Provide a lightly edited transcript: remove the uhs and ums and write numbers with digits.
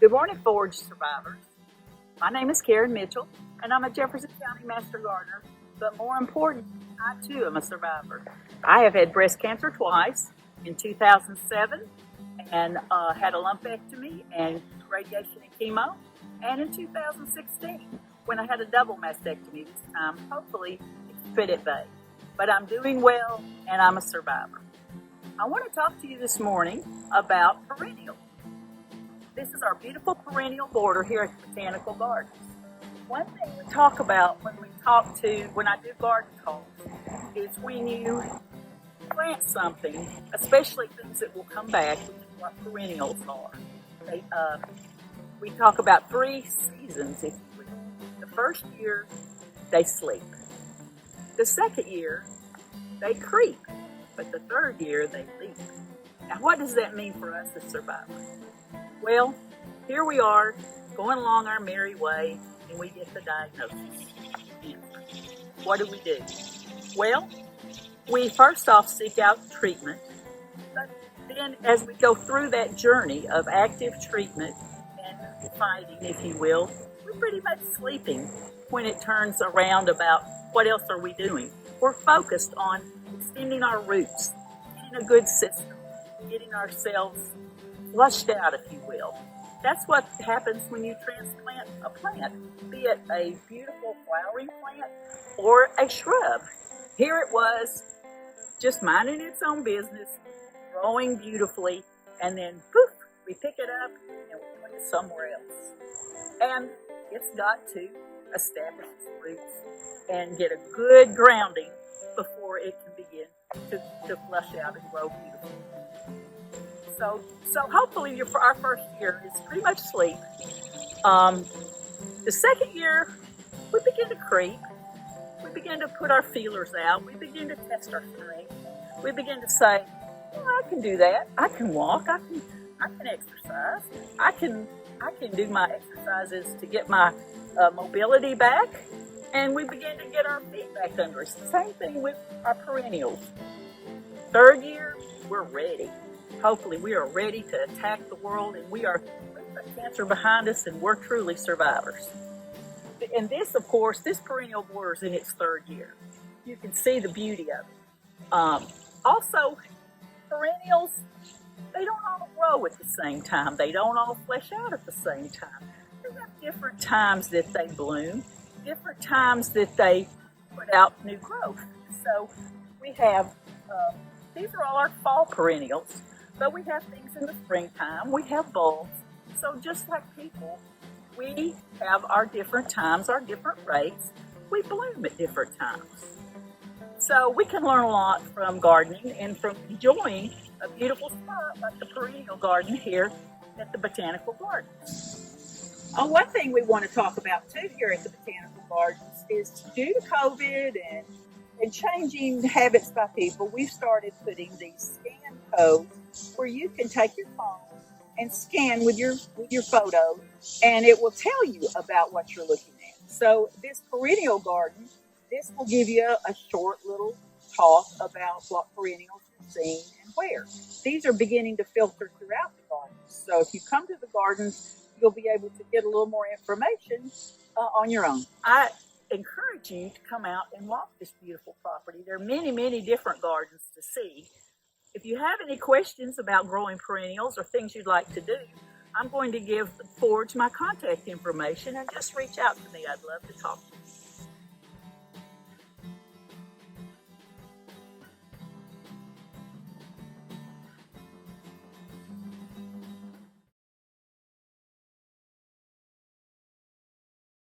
Good morning, Forge survivors. My name is Karen Mitchell, and I'm a Jefferson County Master Gardener, but more important, I too am a survivor. I have had breast cancer twice, in 2007, and had a lumpectomy and radiation and chemo, and in 2016, when I had a double mastectomy this time, hopefully it's fit at bay. But I'm doing well, and I'm a survivor. I want to talk to you this morning about perennials. This is our beautiful perennial border here at the Botanical Gardens. One thing we talk about when I do garden talks is when you plant something, especially things that will come back, which is what perennials are. We talk about 3 seasons, if you will. The first year, they sleep. The second year, they creep. But the third year, they leap. Now, what does that mean for us as survivors? Well, here we are, going along our merry way, and we get the diagnosis. What do? Well, we first off seek out treatment, but then as we go through that journey of active treatment and fighting, if you will, we're pretty much sleeping when it turns around about what else are we doing. We're focused on extending our roots, getting a good system, getting ourselves flushed out, if you will. That's what happens when you transplant a plant, be it a beautiful flowering plant or a shrub. Here it was, just minding its own business, growing beautifully, and then poof, we pick it up and we put it somewhere else. And it's got to establish its roots and get a good grounding before it can begin to flush out and grow beautifully. So hopefully our first year is pretty much sleep. The second year, we begin to creep. We begin to put our feelers out. We begin to test our strength. We begin to say, I can do that. I can walk. I can exercise. I can do my exercises to get my mobility back. And we begin to get our feet back under us. Same thing with our perennials. Third year, we're ready. Hopefully we are ready to attack the world, and we are putting the cancer behind us, and we're truly survivors. And this, of course, this perennial border is in its 3rd year. You can see the beauty of it. Also, perennials, they don't all grow at the same time. They don't all flesh out at the same time. They have different times that they bloom, different times that they put out new growth. So we have, these are all our fall perennials. But we have things in the springtime. We have bulbs. So just like people, we have our different times, our different rates. We bloom at different times. So we can learn a lot from gardening and from enjoying a beautiful spot like the Perennial Garden here at the Botanical Gardens. One thing we want to talk about too here at the Botanical Gardens is due to COVID and changing habits by people, we've started putting these scan codes where you can take your phone and scan with your photo, and it will tell you about what you're looking at. So this perennial garden, this will give you a short little talk about what perennials you're seeing and where. These are beginning to filter throughout the gardens. So if you come to the gardens, you'll be able to get a little more information on your own. I encourage you to come out and walk this beautiful property. There are many, many different gardens to see. If you have any questions about growing perennials or things you'd like to do, I'm going to give Forge my contact information, and just reach out to me. I'd love to talk to you.